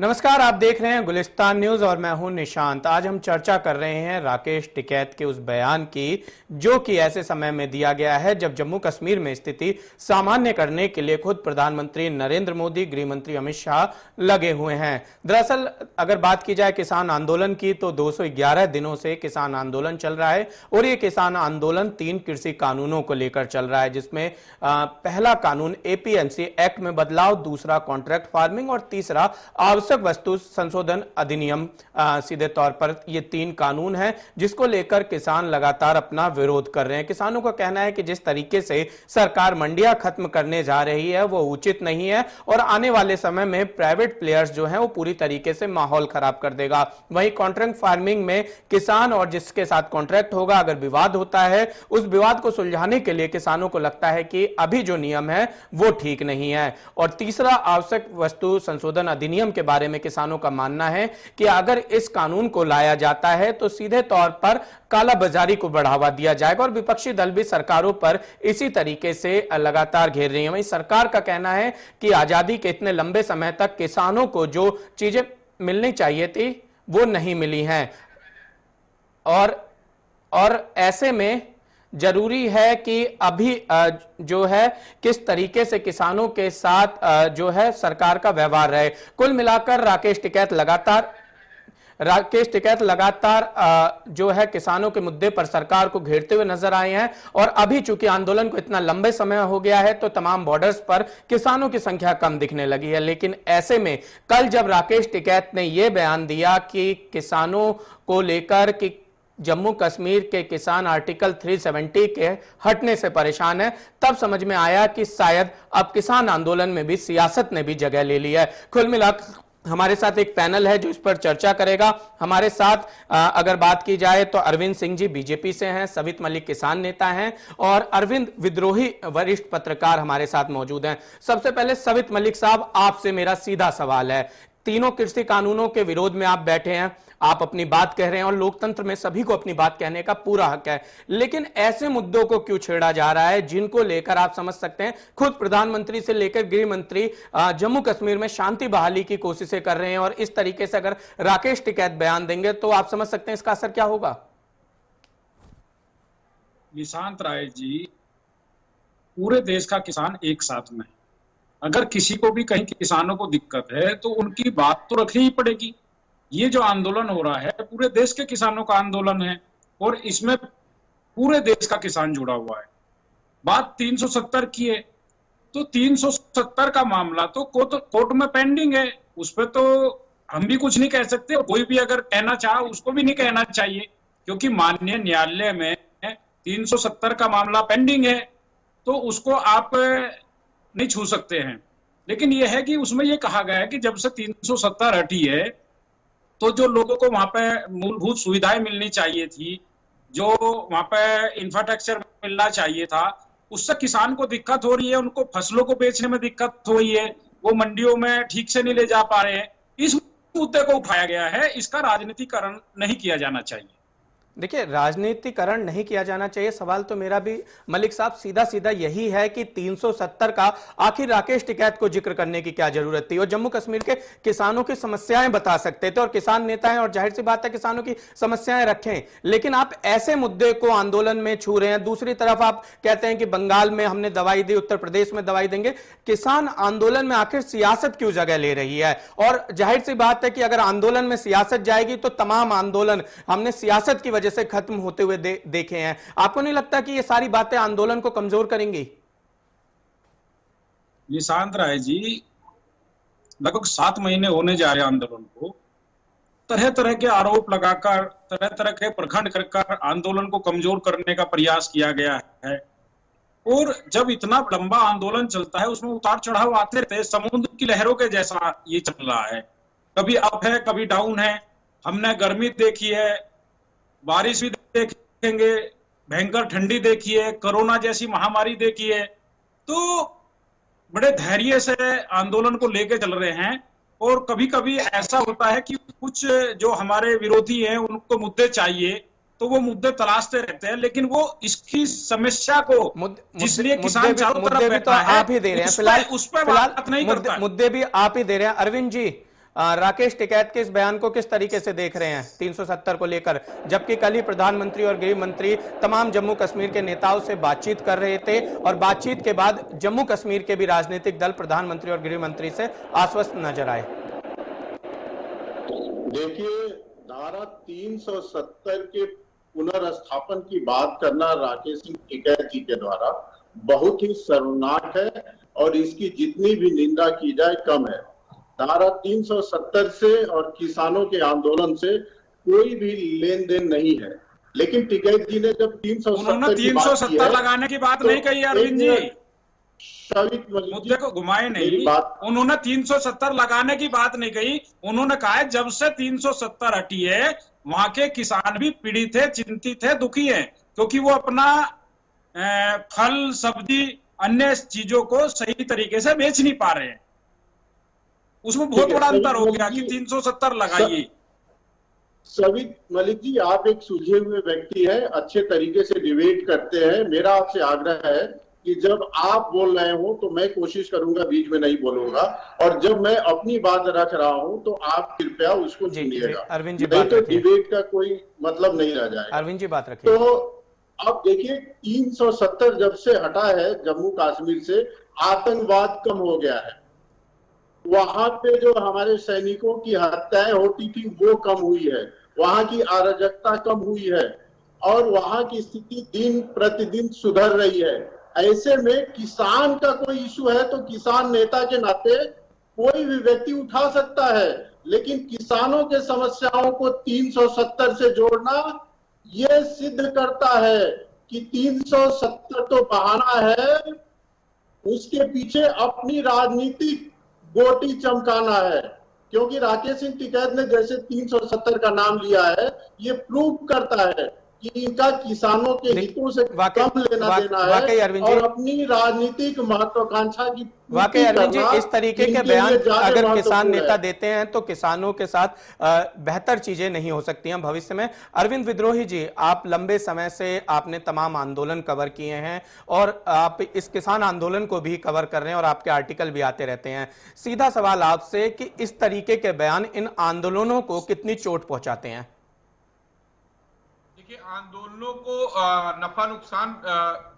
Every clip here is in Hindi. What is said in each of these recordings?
नमस्कार, आप देख रहे हैं गुलिस्तान न्यूज और मैं हूं निशांत। आज हम चर्चा कर रहे हैं राकेश टिकैत के उस बयान की जो कि ऐसे समय में दिया गया है जब जम्मू कश्मीर में स्थिति सामान्य करने के लिए खुद प्रधानमंत्री नरेंद्र मोदी, गृह मंत्री अमित शाह लगे हुए हैं। दरअसल अगर बात की जाए किसान आंदोलन की तो 211 दिनों से किसान आंदोलन चल रहा है और ये किसान आंदोलन 3 कृषि कानूनों को लेकर चल रहा है, जिसमें पहला कानून एपीएमसी एक्ट में बदलाव, दूसरा कॉन्ट्रैक्ट फार्मिंग और तीसरा आवश्यक वस्तु संशोधन अधिनियम। सीधे तौर पर ये 3 कानून हैं जिसको लेकर किसान लगातार अपना विरोध कर रहे हैं। किसानों का कहना है कि जिस तरीके से सरकार मंडियां खत्म करने जा रही है वो उचित नहीं है और आने वाले समय में प्राइवेट प्लेयर्स जो हैं वो पूरी तरीके से माहौल खराब कर देगा। वहीं कॉन्ट्रैक्ट फार्मिंग में किसान और जिसके साथ कॉन्ट्रैक्ट होगा अगर विवाद होता है, उस विवाद को सुलझाने के लिए किसानों को लगता है कि अभी जो नियम है वो ठीक नहीं है। और तीसरा आवश्यक वस्तु संशोधन अधिनियम के बारे में किसानों का मानना है कि अगर इस कानून को लाया जाता है तो सीधे तौर पर कालाबाजारी को बढ़ावा दिया जाएगा और विपक्षी दल भी सरकारों पर इसी तरीके से लगातार घेर रही है। वहीं सरकार का कहना है कि आजादी के इतने लंबे समय तक किसानों को जो चीजें मिलनी चाहिए थी वो नहीं मिली हैं और ऐसे में जरूरी है कि अभी जो है किस तरीके से किसानों के साथ जो है सरकार का व्यवहार रहे। कुल मिलाकर राकेश टिकैत लगातार जो है किसानों के मुद्दे पर सरकार को घेरते हुए नजर आए हैं और अभी चूंकि आंदोलन को इतना लंबे समय हो गया है तो तमाम बॉर्डर्स पर किसानों की संख्या कम दिखने लगी है। लेकिन ऐसे में कल जब राकेश टिकैत ने यह बयान दिया कि किसानों को लेकर कि जम्मू कश्मीर के किसान आर्टिकल 370 के हटने से परेशान है, तब समझ में आया कि शायद अब किसान आंदोलन में भी सियासत ने भी जगह ले ली है। कुल मिलाकर हमारे साथ एक पैनल है जो इस पर चर्चा करेगा। हमारे साथ अगर बात की जाए तो अरविंद सिंह जी बीजेपी से हैं, सवित मलिक किसान नेता हैं और अरविंद विद्रोही वरिष्ठ पत्रकार हमारे साथ मौजूद हैं। सबसे पहले सवित मलिक साहब, आपसे मेरा सीधा सवाल है, तीनों कृषि कानूनों के विरोध में आप बैठे हैं, आप अपनी बात कह रहे हैं और लोकतंत्र में सभी को अपनी बात कहने का पूरा हक है, लेकिन ऐसे मुद्दों को क्यों छेड़ा जा रहा है जिनको लेकर आप समझ सकते हैं खुद प्रधानमंत्री से लेकर गृह मंत्री जम्मू कश्मीर में शांति बहाली की कोशिशें कर रहे हैं और इस तरीके से अगर राकेश टिकैत बयान देंगे तो आप समझ सकते हैं इसका असर क्या होगा? निशांत राय जी, पूरे देश का किसान एक साथ में, अगर किसी को भी कहीं किसानों को दिक्कत है तो उनकी बात तो रखनी ही पड़ेगी। ये जो आंदोलन हो रहा है पूरे देश के किसानों का आंदोलन है और इसमें पूरे देश का किसान जुड़ा हुआ है। बात 370 की है तो 370 का मामला तो कोर्ट में पेंडिंग है, उस पर तो हम भी कुछ नहीं कह सकते, कोई भी अगर कहना चाहे उसको भी नहीं कहना चाहिए क्योंकि माननीय न्यायालय में 370 का मामला पेंडिंग है तो उसको आप नहीं छू सकते हैं। लेकिन यह है कि उसमें यह कहा गया है कि जब से 370 हटी है तो जो लोगों को वहां पे मूलभूत सुविधाएं मिलनी चाहिए थी, जो वहां पे इंफ्रास्ट्रक्चर मिलना चाहिए था, उससे किसान को दिक्कत हो रही है, उनको फसलों को बेचने में दिक्कत हो रही है, वो मंडियों में ठीक से नहीं ले जा पा रहे हैं। इस मुद्दे को उठाया गया है, इसका राजनीतिकरण नहीं किया जाना चाहिए। देखिए, राजनीतिकरण नहीं किया जाना चाहिए, सवाल तो मेरा भी मलिक साहब सीधा सीधा यही है कि 370 का आखिर राकेश टिकैत को जिक्र करने की क्या जरूरत थी? और जम्मू कश्मीर के किसानों की समस्याएं बता सकते थे और किसान नेता हैं और जाहिर सी बात है किसानों की समस्याएं रखें, लेकिन आप ऐसे मुद्दे को आंदोलन में छू रहे हैं। दूसरी तरफ आप कहते हैं कि बंगाल में हमने दवाई दी, उत्तर प्रदेश में दवाई देंगे। किसान आंदोलन में आखिर सियासत क्यों जगह ले रही है? और जाहिर सी बात है कि अगर आंदोलन में सियासत जाएगी तो तमाम आंदोलन हमने सियासत की वजह से खत्म होते हुए देखे हैं। आपको नहीं लगता कि ये सारी बातें आंदोलन को कमजोर करेंगी? निशांत राय जी, लगभग 7 महीने होने जा रहे आंदोलन को, तरह तरह के आरोप लगाकर, तरह तरह के प्रखंड कर आंदोलन को कमजोर करने का प्रयास किया गया है। और जब इतना लंबा आंदोलन चलता है उसमें उतार चढ़ाव आते रहते हैं, समुद्र की लहरों के जैसा ये चल रहा है, कभी अप है कभी डाउन है। हमने गर्मी देखी है, बारिश भी देखेंगे, भयंकर ठंडी देखी है, कोरोना जैसी महामारी देखी है, तो बड़े धैर्य से आंदोलन को लेके चल रहे हैं। और कभी कभी ऐसा होता है कि कुछ जो हमारे विरोधी हैं उनको मुद्दे चाहिए तो वो मुद्दे तलाशते रहते हैं, लेकिन वो इसकी समस्या को जिसलिए किसान चारों तरफ बैठा है, आप ही दे रहे हैं, फिलहाल उस पर बात नहीं करता। मुद्दे भी आप ही दे रहे हैं। अरविंद जी, राकेश टिकैत के इस बयान को किस तरीके से देख रहे हैं 370 को लेकर, जबकि कल ही प्रधानमंत्री और गृह मंत्री तमाम जम्मू कश्मीर के नेताओं से बातचीत कर रहे थे और बातचीत के बाद जम्मू कश्मीर के भी राजनीतिक दल प्रधानमंत्री और गृह मंत्री से आश्वस्त नजर आए। देखिए, धारा 370 के पुनर्स्थापन की बात करना राकेश सिंह टिकैत जी के द्वारा बहुत ही शर्मनाक है और इसकी जितनी भी निंदा की जाए कम है। धारा 370 से और किसानों के आंदोलन से कोई भी लेन देन नहीं है, लेकिन टिकैत जी ने जब 370 लगाने की बात नहीं कही अरविंद जी, मुद्दे को घुमाए नहीं। उन्होंने 370 लगाने की बात नहीं कही, उन्होंने कहा है जब से 370 हटी है वहां के किसान भी पीड़ित है, चिंतित है, दुखी है, क्योंकि वो अपना फल सब्जी अन्य चीजों को सही तरीके से बेच नहीं पा रहे हैं। उसमें बहुत बड़ा अंतर हो गया कि 370 लगाइए। सभी मलिक जी, आप एक सुलझे हुए व्यक्ति हैं, अच्छे तरीके से डिबेट करते हैं। मेरा आपसे आग्रह है कि जब आप बोल रहे हो तो मैं कोशिश करूंगा बीच में नहीं बोलूंगा, और जब मैं अपनी बात रख रहा हूं तो आप कृपया उसको सुनिएगा, अरविंद जी, नहीं तो डिबेट का कोई मतलब नहीं रह जाएगा। अरविंद जी बात रखिए। तो अब देखिए, 370 जब से हटा है जम्मू कश्मीर से, आतंकवाद कम हो गया है। वहां पे जो हमारे सैनिकों की हत्याएं होती थी वो कम हुई है, वहां की अराजकता कम हुई है और वहां की स्थिति दिन प्रतिदिन सुधर रही है। ऐसे में किसान का कोई इशू है तो किसान नेता के नाते कोई भी व्यक्ति उठा सकता है, लेकिन किसानों के समस्याओं को 370 से जोड़ना ये सिद्ध करता है कि 370 तो बहाना है, उसके पीछे अपनी राजनीतिक गोटी चमकाना है। क्योंकि राकेश सिंह टिकैत ने जैसे 370 का नाम लिया है, ये प्रूव करता है कि इनका किसानों के हितों से कम लेना देना है और अपनी राजनीतिक महत्वाकांक्षा की वाकई अरविंद जी, इस तरीके के बयान अगर किसान नेता देते हैं तो किसानों के साथ बेहतर चीजें नहीं हो सकती हैं भविष्य में। अरविंद विद्रोही जी, आप लंबे समय से आपने तमाम आंदोलन कवर किए हैं और आप इस किसान आंदोलन को भी कवर कर रहे हैं और आपके आर्टिकल भी आते रहते हैं। सीधा सवाल आपसे कि इस तरीके के बयान इन आंदोलनों को कितनी चोट पहुंचाते हैं? देखिए, आंदोलनों को नफा नुकसान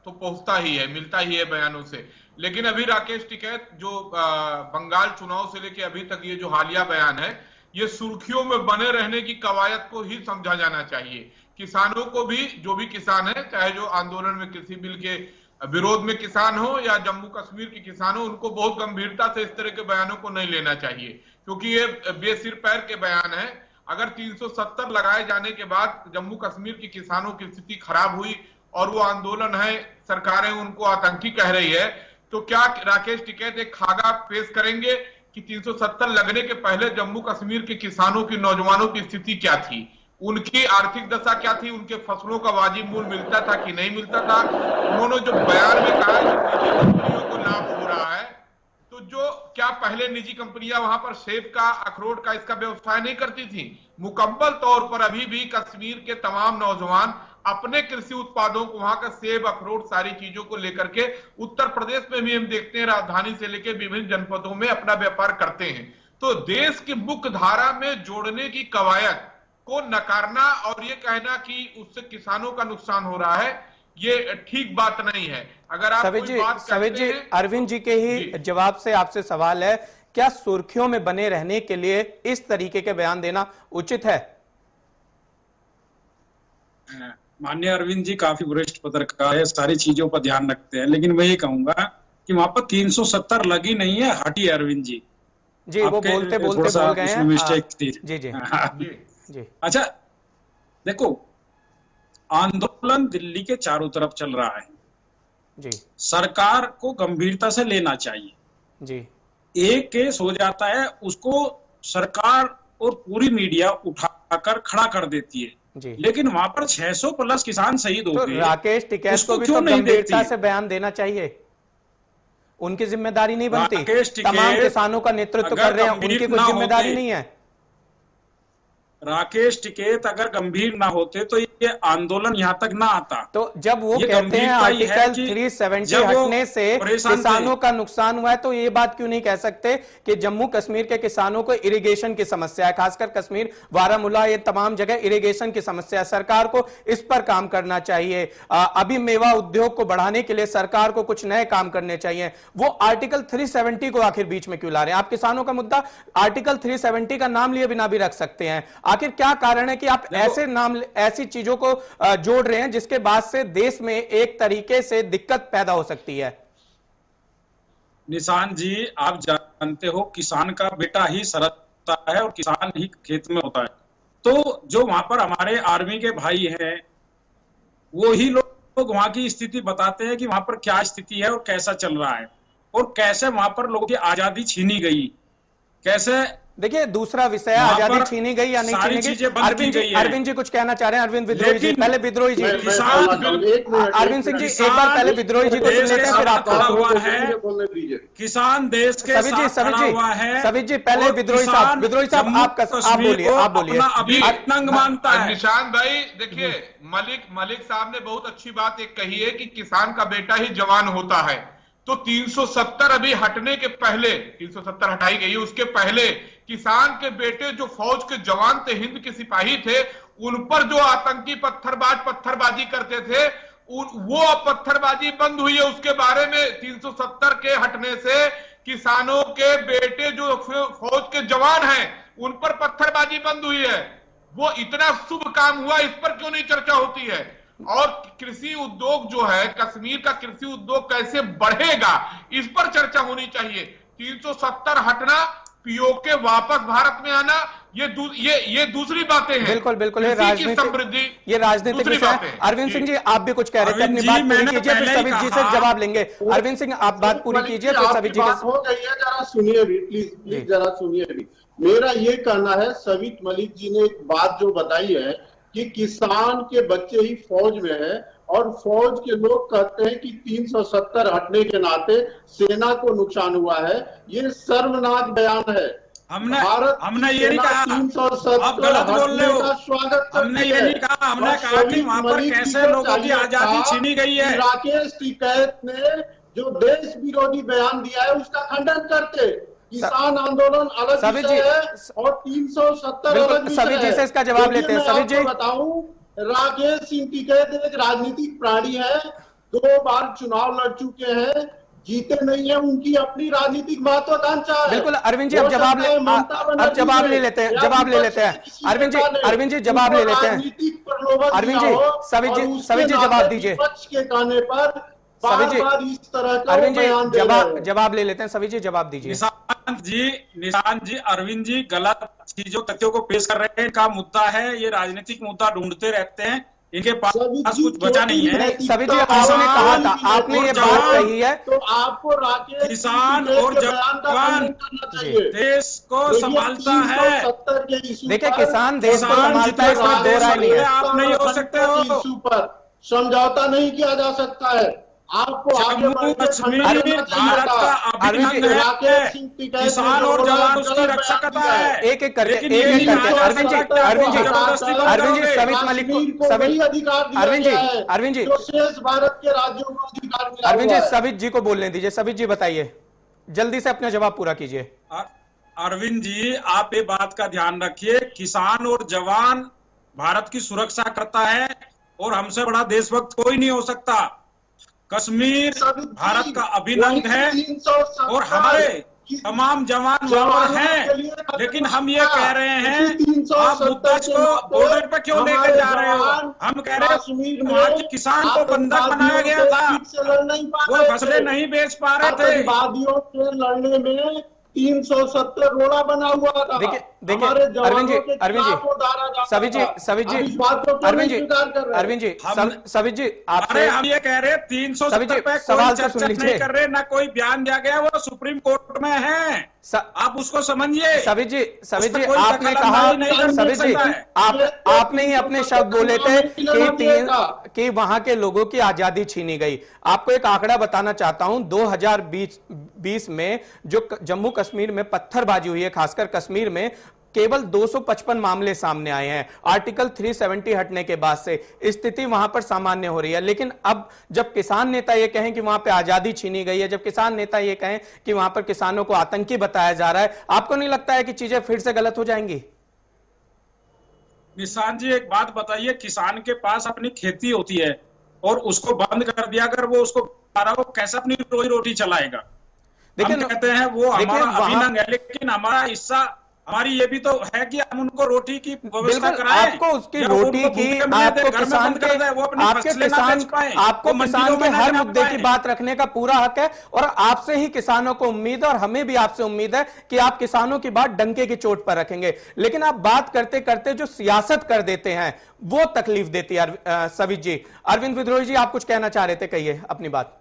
तो पहुंचता ही है, मिलता ही है बयानों से, लेकिन अभी राकेश टिकैत जो बंगाल चुनाव से लेके अभी तक ये जो हालिया बयान है, ये सुर्खियों में बने रहने की कवायद को ही समझा जाना चाहिए। किसानों को भी, जो भी किसान है, चाहे जो आंदोलन में कृषि बिल के विरोध में किसान हो या जम्मू कश्मीर के किसान हो, उनको बहुत गंभीरता से इस तरह के बयानों को नहीं लेना चाहिए, क्योंकि ये बेसिर पैर के बयान है। अगर 370 लगाए जाने के बाद जम्मू कश्मीर के किसानों की स्थिति खराब हुई और वो आंदोलन है, सरकारें उनको आतंकी कह रही है, तो क्या राकेश टिकैत एक खाका पेश करेंगे कि 370 लगने के पहले जम्मू कश्मीर के किसानों की, नौजवानों की स्थिति क्या थी, उनकी आर्थिक दशा क्या थी, उनके फसलों का वाजिब मूल्य मिलता था कि नहीं मिलता था? उन्होंने जो बयान में कहा कि निजी कंपनियों को लाभ हो रहा है, तो जो क्या पहले निजी कंपनियां वहां पर सेब का, अखरोट का, इसका व्यवसाय नहीं करती थी? मुकम्मल तौर पर अभी भी कश्मीर के तमाम नौजवान अपने कृषि उत्पादों को, वहां का सेब, अखरोट, सारी चीजों को लेकर के उत्तर प्रदेश में भी हम देखते हैं राजधानी से लेकर विभिन्न जनपदों में अपना व्यापार करते हैं। तो देश की मुख्य धारा में जोड़ने की कवायद को नकारना और ये कहना कि उससे किसानों का नुकसान हो रहा है, ये ठीक बात नहीं है। अगर आप कोई बात करते हैं, अरविंद जी के ही जवाब से आपसे सवाल है, क्या सुर्खियों में बने रहने के लिए इस तरीके के बयान देना उचित है? माननीय अरविंद जी काफी वरिष्ठ पत्रकार है, सारी चीजों पर ध्यान रखते हैं, लेकिन मैं ये कहूंगा कि वहां पर 370 लगी नहीं है, हटी है अरविंद जी। जी, वो बोलते बोल गए हैं, मिस्टेक थी। जी जी जी। अच्छा, देखो, आंदोलन दिल्ली के चारों तरफ चल रहा है जी, सरकार को गंभीरता से लेना चाहिए जी। एक केस हो जाता है, उसको सरकार और पूरी मीडिया उठाकर खड़ा कर देती है जी, लेकिन वहां पर 600 प्लस किसान शहीद हो गए। राकेश टिकैत को भी तो गंभीरता से बयान देना चाहिए, उनकी जिम्मेदारी नहीं बनती? तमाम किसानों का नेतृत्व कर रहे हैं, उनकी कोई जिम्मेदारी नहीं है? राकेश टिकैत अगर गंभीर ना होते तो ये आंदोलन यहाँ तक ना आता। तो जब वो ये कहते हैं गंभीरता ही है आर्टिकल कि 370 जब वो हटने से परेशान किसानों थे। का नुकसान हुआ है, तो ये बात क्यों नहीं कह सकते कि जम्मू कश्मीर के किसानों को इरिगेशन की समस्या है, खासकर कश्मीर, बारामूला, ये तमाम जगह इरिगेशन की समस्या है, सरकार को इस पर काम करना चाहिए। अभी मेवा उद्योग को बढ़ाने के लिए सरकार को कुछ नए काम करने चाहिए। वो आर्टिकल 370 को आखिर बीच में क्यों ला रहे हैं? आप किसानों का मुद्दा आर्टिकल 370 का नाम लिए बिना भी रख सकते हैं। आखिर क्या कारण है कि आप ऐसे नाम, ऐसी चीजों को जोड़ रहे हैं जिसके बाद से देश में एक तरीके से दिक्कत पैदा हो सकती है? निशान जी, आप जानते हो किसान का बेटा ही सरकता है और किसान ही खेत में होता है। तो जो वहां पर हमारे आर्मी के भाई हैं, वो ही लोग वहां की स्थिति बताते हैं कि वहां पर क्या स्थिति है और कैसा चल रहा है और कैसे वहां पर लोगों की आजादी छीनी गई, कैसे। देखिए, दूसरा विषय आजादी छीनी गई या नहीं छीनी गई। अरविंद जी कुछ कहना चाह रहे हैं। अरविंद विद्रोही जी, पहले विद्रोही जी, अरविंद सिंह जी एक बार पहले विद्रोही जी को सुन लेते हैं, फिर आपको हुआ है। किसान देश के सवित जी हुआ है। सवित जी पहले विद्रोही साहब आप बोलिए। अभी नंग मानता है निशांत भाई। देखिए, मलिक साहब ने बहुत अच्छी बात एक कही है कि किसान का बेटा ही जवान होता है। तो 370 अभी हटने के पहले, 370 हटाई गई, उसके पहले किसान के बेटे जो फौज के जवान थे, हिंद के सिपाही थे, उन पर जो आतंकी पत्थरबाजी करते थे, वो पत्थरबाजी बंद हुई है। उसके बारे में 370 के हटने से किसानों के बेटे जो फौज के जवान हैं, उन पर पत्थरबाजी बंद हुई है। वो इतना शुभ काम हुआ, इस पर क्यों नहीं चर्चा होती है? और कृषि उद्योग जो है, कश्मीर का कृषि उद्योग कैसे बढ़ेगा, इस पर चर्चा होनी चाहिए। 370 हटना, पीओके वापस भारत में आना, ये दूसरी बातें हैं। बिल्कुल बिल्कुल, समृद्धि, ये राजनीतिक विषय है। अरविंद सिंह जी आप भी कुछ कह रहे थे, अपनी बात पूरी कीजिए, फिर सवित जी से जवाब लेंगे। अरविंद सिंह आप बात पूरी कीजिए, फिर सवित जी हो गई है, जरा सुनिए भी प्लीज, जरा सुनिए भी। मेरा ये कहना है, सवित मलिक जी ने एक बात जो बताई है कि किसान के बच्चे ही फौज में है और फौज के लोग कहते हैं कि 370 हटने के नाते सेना को नुकसान हुआ है। ये सर्वनाक बयान है। हमने ये नहीं कहा, 370 आप गलत बोल रहे हो। का स्वागत हमने ये नहीं कहा, हमने कहा कि वहां पर कैसे लोगों की आजादी छीनी गई है। राकेश टिकैत ने जो देश विरोधी बयान दिया है उसका खंडन करते। किसान आंदोलन अलग विषय है और 370 अलग विषय है। सभी जी से इसका जवाब लेते हैं। सभी जी बताऊं, राकेश सिंह टिकैत एक राजनीतिक प्राणी है, 2 बार चुनाव लड़ चुके हैं, जीते नहीं है, उनकी अपनी राजनीतिक महत्वाकांक्षा है। बिल्कुल अरविंद जी, अब जवाब ले लेते हैं, जवाब ले लेते हैं। अरविंद जी जवाब ले लेते हैं। अरविंद जी, सभी जी जवाब दीजिए। पक्ष के कहने पर बार इस तरह का अरविंद जी जवाब ले लेते हैं। सभी जी जवाब दीजिए। निशांत जी, अरविंद जी गलत चीजों तथ्यों को पेश कर रहे हैं। इनका मुद्दा है, ये राजनीतिक मुद्दा ढूंढते रहते हैं, इनके पास कुछ बचा नहीं है। सभी जी आपने कहा था, आपने ये बात कही है, तो आपको राकेश किसान और जवान देश को संभालता है। देखिए, किसान देश को संभालता है, इसमें दो राय नहीं है। आप नहीं हो सकते हो, पर समझौता नहीं किया जा सकता है। आपको आगे कश्मीर भारत का अभिन्न है, किसान और जवान उसकी रक्षा करता है। एक एक करके अरविंद जी शेष भारत के राज्यों को अधिकार मिला। अरविंद जी सवित जी को बोलने दीजिए। सवित जी बताइए, जल्दी से अपना जवाब पूरा कीजिए। अरविंद जी, आप ये बात का ध्यान रखिए, किसान और जवान भारत की सुरक्षा करता है और हमसे बड़ा देशभक्त कोई नहीं हो सकता। कश्मीर भारत का अभिन्न अंग है और हमारे तमाम जवान वहां हैं, लेकिन हम ये कह रहे हैं, आप मुद्दा को बॉर्डर पे क्यों लेकर जा रहे हो? हम कह रहे हैं वहां के किसान को बंधक बनाया गया था, वो फसलें नहीं बेच पा रहे थे। वादियों के लड़ने में 370 रोड़ा बना हुआ था। देखिए अरविंद जी आपसे हम ये कह रहे 370 पे कोई चर्चा नहीं कर रहे, ना कोई बयान दिया गया, वो सुप्रीम कोर्ट में है, आप उसको समझिए। सवित जी आपने कहा, सवित जी आपने ही अपने शब्द बोले थे कि वहां के लोगों की आजादी छीनी गई। आपको एक आंकड़ा बताना चाहता हूं, 2020 में जो जम्मू कश्मीर में पत्थरबाजी हुई है, खासकर कश्मीर में, केवल 255 मामले सामने आए हैं। आर्टिकल 370 हटने के बाद से स्थिति वहां पर सामान्य हो रही है। लेकिन अब जब किसान नेता ये कहें कि वहां पर आजादी छीनी गई है, जब किसान नेता ये कहें कि वहां पर किसानों को आतंकी बताया जा रहा है, आपको नहीं लगता है कि चीजें फिर से गलत हो जाएंगी? निशांत जी, एक बात बताइए, किसान के पास अपनी खेती होती है और उसको बंद कर दिया, अगर वो उसको वो कैसे अपनी रोजी रोटी चलाएगा? देखिए, हम कहते हैं वो हमारा अभिनंग है, लेकिन हमारा हिस्सा, हमारी ये भी तो है कि हम उनको रोटी की व्यवस्था कराएं। आपको उसकी रोटी की, आपको किसान के, आपको किसान के हर मुद्दे की बात रखने का पूरा हक है, और आपसे ही किसानों को उम्मीद है, और हमें भी आपसे उम्मीद है कि आप किसानों की बात डंके की चोट पर रखेंगे। लेकिन आप बात करते करते जो सियासत कर देते हैं वो तकलीफ देती है। सवित जी, अरविंद विद्रोही जी, आप कुछ कहना चाह रहे थे, कहिए अपनी बात।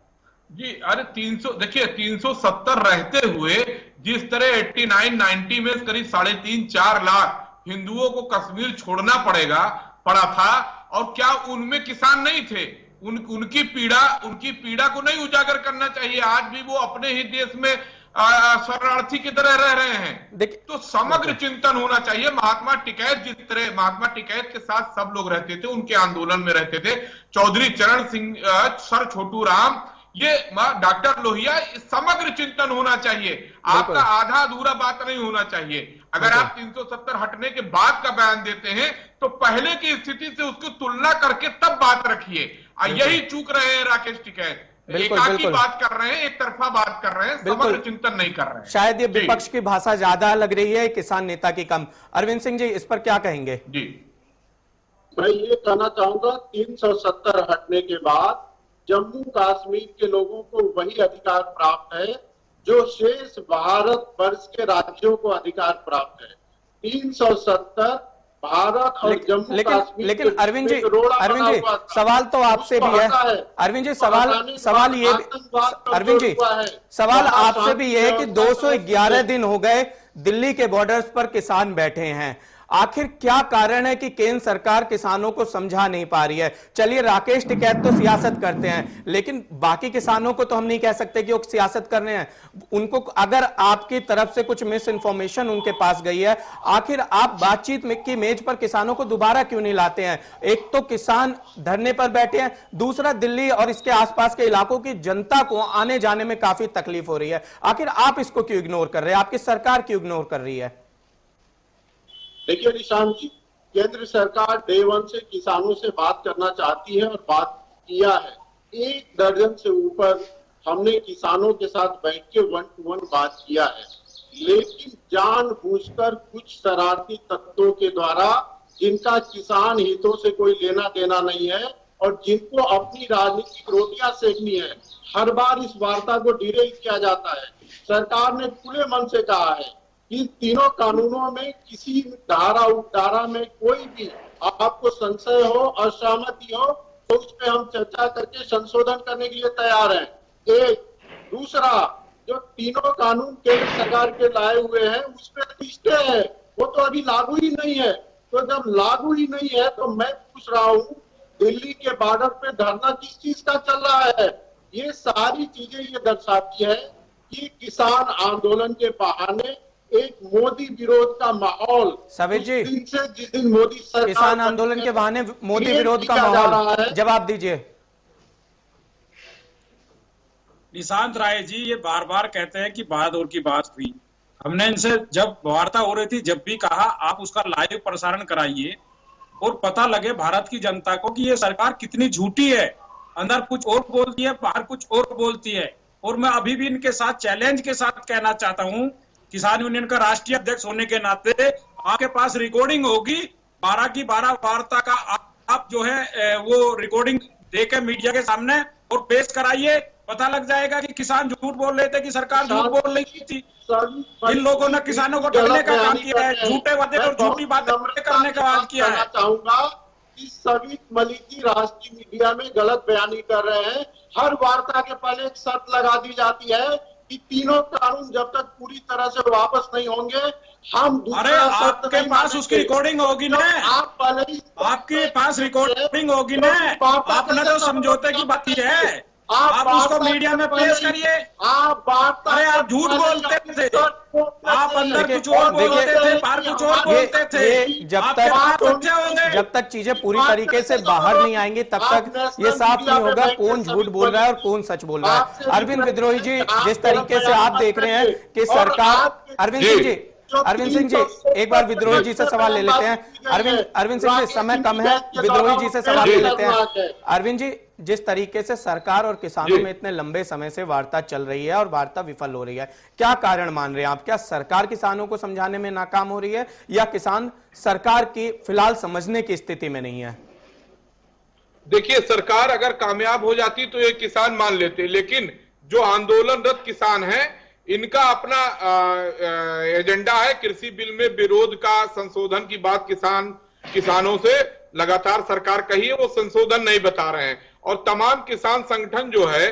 जी, अरे 300, देखिए 370 रहते हुए जिस तरह 89-90 में करीब 3.5-4 लाख हिंदुओं को कश्मीर छोड़ना पड़ा था, और क्या उनमें किसान नहीं थे? उनकी पीड़ा को नहीं उजागर करना चाहिए? आज भी वो अपने ही देश में शरणार्थी की तरह रह रहे हैं। तो समग्र चिंतन होना चाहिए। महात्मा टिकैत जिस तरह, महात्मा टिकैत के साथ सब लोग रहते थे, उनके आंदोलन में रहते थे, चौधरी चरण सिंह, सर छोटू राम, ये डॉक्टर लोहिया, समग्र चिंतन होना चाहिए। आपका आधा अधूरा बात नहीं होना चाहिए। अगर आप 370 हटने के बाद का बयान देते हैं तो पहले की स्थिति से उसकी तुलना करके तब बात रखिए। यही चूक रहे हैं राकेश टिकैत, एकाकी बात कर रहे हैं, एक तरफा बात कर रहे हैं, समग्र चिंतन नहीं कर रहे हैं। शायद ये विपक्ष की भाषा ज्यादा लग रही है, किसान नेता की कम। अरविंद सिंह जी, इस पर क्या कहेंगे? जी, मैं ये कहना चाहूंगा, 370 हटने के बाद जम्मू कश्मीर के लोगों को वही अधिकार प्राप्त है जो शेष भारत वर्ष के राज्यों को अधिकार प्राप्त है। 370 भारत और जम्मू कश्मीर। लेकिन अरविंद जी, सवाल तो आपसे भी है। अरविंद जी, सवाल ये, अरविंद जी, सवाल आपसे भी ये है कि 211 दिन हो गए दिल्ली के बॉर्डर्स पर किसान बैठे हैं। आखिर क्या कारण है कि केंद्र सरकार किसानों को समझा नहीं पा रही है? चलिए, राकेश टिकैत तो सियासत करते हैं, लेकिन बाकी किसानों को तो हम नहीं कह सकते कि वो सियासत कर रहे हैं। उनको, अगर आपकी तरफ से कुछ मिस इन्फॉर्मेशन उनके पास गई है, आखिर आप बातचीत की मेज पर किसानों को दोबारा क्यों नहीं लाते हैं? एक तो किसान धरने पर बैठे हैं, दूसरा दिल्ली और इसके आसपास के इलाकों की जनता को आने जाने में काफी तकलीफ हो रही है। आखिर आप इसको क्यों इग्नोर कर रहे हैं? आपकी सरकार क्यों इग्नोर कर रही है? देखिए निशांत जी, केंद्र सरकार डे 1 से किसानों से बात करना चाहती है और बात किया है। 1 दर्जन से ऊपर हमने किसानों के साथ बैठ के 1 to 1 बात किया है, लेकिन जानबूझकर कुछ शरारती तत्वों के द्वारा, जिनका किसान हितों से कोई लेना देना नहीं है और जिनको अपनी राजनीतिक रोटियां सेकनी है, हर बार इस वार्ता को डिरेल किया जाता है। सरकार ने खुले मन से कहा है कि तीनों कानूनों में किसी धारा उपधारा में कोई भी आपको संशय हो, असहमति हो, तो उस पर हम चर्चा करके संशोधन करने के लिए तैयार हैं। एक दूसरा, जो तीनों कानून केंद्र सरकार के लाए हुए हैं उस पर स्टे है, वो तो अभी लागू ही नहीं है। तो जब लागू ही नहीं है तो मैं पूछ रहा हूँ, दिल्ली के बॉर्डर पे धरना किस चीज का चल रहा है? ये सारी चीजें ये दर्शाती है कि किसान आंदोलन के बहाने एक मोदी विरोध का माहौल, सवित जी, जिस दिन मोदी सरकार, किसान आंदोलन के बहाने मोदी विरोध का माहौल, जवाब दीजिए। निशांत राय जी, ये बार बार कहते हैं कि बहादुर की बात हुई। हमने इनसे जब वार्ता हो रही थी, जब भी कहा आप उसका लाइव प्रसारण कराइए और पता लगे भारत की जनता को कि ये सरकार कितनी झूठी है। अंदर कुछ और बोलती है, बाहर कुछ और बोलती है। और मैं अभी भी इनके साथ चैलेंज के साथ कहना चाहता हूं, किसान यूनियन का राष्ट्रीय अध्यक्ष होने के नाते आपके पास रिकॉर्डिंग होगी 12 की 12 वार्ता का, आप जो है वो रिकॉर्डिंग देके मीडिया के सामने और पेश कराइए। पता लग जाएगा कि किसान झूठ बोल रहे थे कि सरकार झूठ बोल रही थी। इन लोगों ने किसानों को ठगने का काम किया है, झूठे वादे और झूठी बातें करने का काम किया है। चाहूंगा कि सभी मलिकी राष्ट्रीय मीडिया में गलत बयानी कर रहे हैं। हर वार्ता के पहले एक शर्त लगा दी जाती है कि तीनों कानून जब तक पूरी तरह से वापस नहीं होंगे हम दूसरा आपके पास उसकी रिकॉर्डिंग होगी ना, आप पहले ही आपके पास रिकॉर्डिंग होगी ना, आपने तो समझौते की बात की है। आप उसको मीडिया में पेश करिए। आप वार्ता, अरे आप झूठ बोलते थे, आप अंदर कुछ और बोलते थे, बाहर कुछ और बोलते थे। जब तक चीजें पूरी तरीके से बाहर नहीं आएंगी तब तक ये साफ नहीं होगा कौन झूठ बोल रहा है और कौन सच बोल रहा है। अरविंद विद्रोही जी, जिस तरीके से आप देख रहे हैं कि सरकार, अरविंद सिंह जी एक बार विद्रोही जी से सवाल ले लेते हैं। अरविंद सिंह जी, समय कम है, विद्रोही जी से सवाल ले लेते हैं। अरविंद जी, जिस तरीके से सरकार और किसानों में इतने लंबे समय से वार्ता चल रही है और वार्ता विफल हो रही है, क्या कारण मान रहे हैं आप? क्या सरकार किसानों को समझाने में नाकाम हो रही है या किसान सरकार की फिलहाल समझने की स्थिति में नहीं है? देखिए, सरकार अगर कामयाब हो जाती तो ये किसान मान लेते, लेकिन जो आंदोलनरत किसान हैं इनका अपना एजेंडा है। कृषि बिल में विरोध का, संशोधन की बात किसानों से लगातार सरकार कही है, वो संशोधन नहीं बता रहे हैं। और तमाम किसान संगठन जो है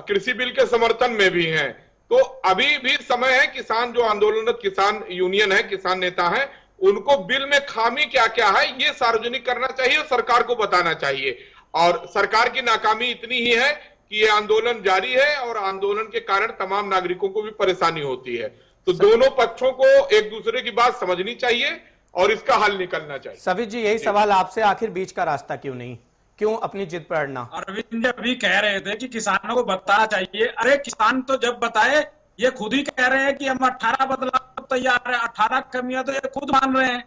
कृषि बिल के समर्थन में भी हैं। तो अभी भी समय है, किसान जो आंदोलनरत किसान यूनियन है, किसान नेता है, उनको बिल में खामी क्या क्या है ये सार्वजनिक करना चाहिए और सरकार को बताना चाहिए। और सरकार की नाकामी इतनी ही है कि ये आंदोलन जारी है और आंदोलन के कारण तमाम नागरिकों को भी परेशानी होती है। तो दोनों पक्षों को एक दूसरे की बात समझनी चाहिए और इसका हल निकलना चाहिए। सवित जी, यही सवाल आपसे, आखिर बीच का रास्ता क्यों नहीं, क्यों अपनी जिद पर अड़ना? अरविंद जी अभी कह रहे थे कि किसानों को बताना चाहिए। अरे किसान तो जब बताए, ये खुद ही कह रहे हैं कि हम 18 बदलाव तैयार है, 18 कमियां तो ये खुद मान रहे हैं।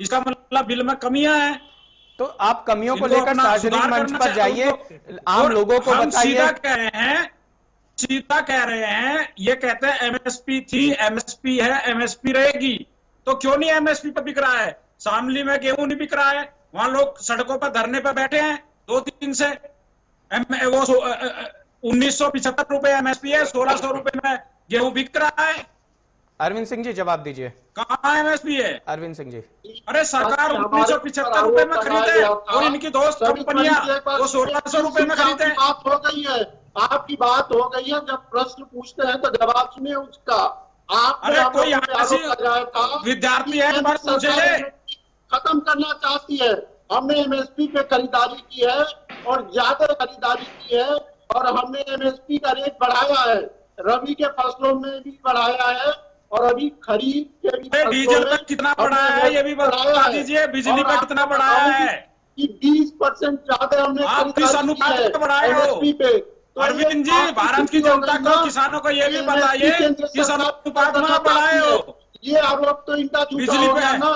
इसका मतलब बिल में कमियां हैं। तो आप कमियों को लेकर सार्वजनिक मंच पर जाइए, आम लोगों को बताइए। सीधा कह रहे हैं, ये कहते हैं एमएसपी थी, एमएसपी है, एमएसपी रहेगी। तो क्यों नहीं एमएसपी पर बिक रहा है? शामली में गेहूं नहीं बिक रहा है, वहां लोग सड़कों पर धरने पर बैठे हैं 2 दिन से। वो 1975 रुपए एमएसपी है, 1600 रुपए में गेहूं बिक रहा है। अरविंद सिंह जी जवाब दीजिए, कहाँ एमएसपी है? अरविंद सिंह जी, अरे सरकार 1975 रुपए में खरीदे और इनकी दोस्त कंपनियां वो 1600 रुपए में खरीदे। बात हो गई है, आपकी बात हो गई है। जब प्रश्न पूछते हैं तो जवाब सुनिए उसका। अरे कोई विद्यार्थी है खत्म करना चाहती है। हमने एमएसपी पे खरीदारी की है और ज्यादा खरीदारी की है और हमने एमएसपी का रेट बढ़ाया है, रबी के फसलों में भी बढ़ाया है और अभी खरीफ के भी। डीजल पे कितना बढ़ाया है ये भी बता दीजिए, बिजली पे कितना बढ़ाया है? कि 20% ज्यादा हमने आप किस अनुपात पे बढ़ाए हो? पे अरविंद जी, भारत की जनता को, किसानों को ये भी बताइए किस अनुपात में बढ़ाए हो? ये आरोप तो इनका झूठा हो गया ना।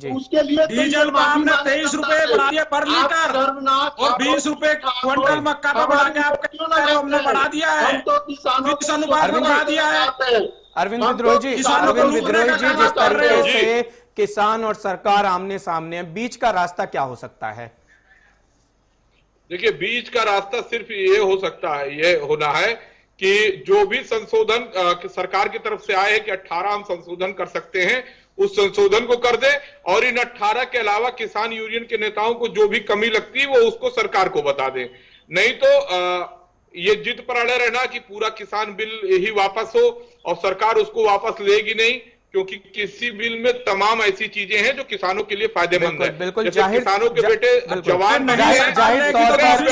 उसके लिए डीजल में आपने 23 रुपए बढ़ा दिया पर लीटर और 20 रुपए क्विंटल मक्का पे बढ़ा के आप हमने बढ़ा दिया है। हम तो किस अनुपात में बढ़ा दिया है? अरविंद विद्रोही जी, जिस तरीके से किसान और सरकार आमने सामने है, बीच का रास्ता क्या हो सकता है? देखिए, बीच का रास्ता सिर्फ ये हो सकता है, ये होना है कि जो भी संशोधन सरकार की तरफ से आए हैं कि 18 हम संशोधन कर सकते हैं, उस संशोधन को कर दे और इन 18 के अलावा किसान यूनियन के नेताओं को जो भी कमी लगती है वो उसको सरकार को बता दे। नहीं तो ये जिद पर अड़े रहना कि पूरा किसान बिल ही वापस हो और सरकार उसको वापस लेगी नहीं, क्योंकि किसी बिल में तमाम ऐसी चीजें हैं जो किसानों के लिए फायदेमंद है। बिल्कुल, किसानों के बेटे जवान नहीं है, जाहिर तौर पर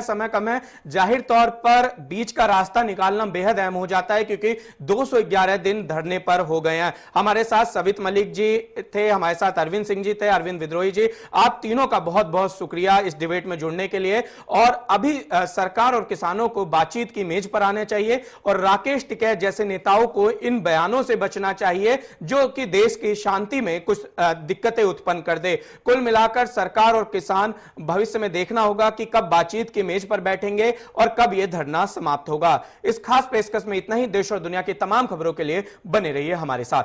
समय कम है, जाहिर तौर पर बीच का रास्ता निकालना बेहद अहम हो जाता है क्योंकि 211 दिन धरने पर हो गए हैं। हमारे साथ सवित मलिक जी थे, हमारे साथ अरविंद सिंह जी थे। अरविंद विद्रोही जी, आप तीनों का बहुत बहुत शुक्रिया इस डिबेट में जुड़ने के लिए। और अभी सरकार और किसानों को बातचीत की मेज पर आना चाहिए और राकेश टिकैत जैसे नेताओं को इन बयानों से बचना चाहिए जो कि देश की शांति में कुछ दिक्कतें उत्पन्न कर दे। कुल मिलाकर सरकार और किसान भविष्य में देखना होगा कि कब बातचीत की मेज पर बैठेंगे और कब यह धरना समाप्त होगा। इस खास पेशकश में इतना ही। देश और दुनिया की तमाम खबरों के लिए बने रहिए हमारे साथ।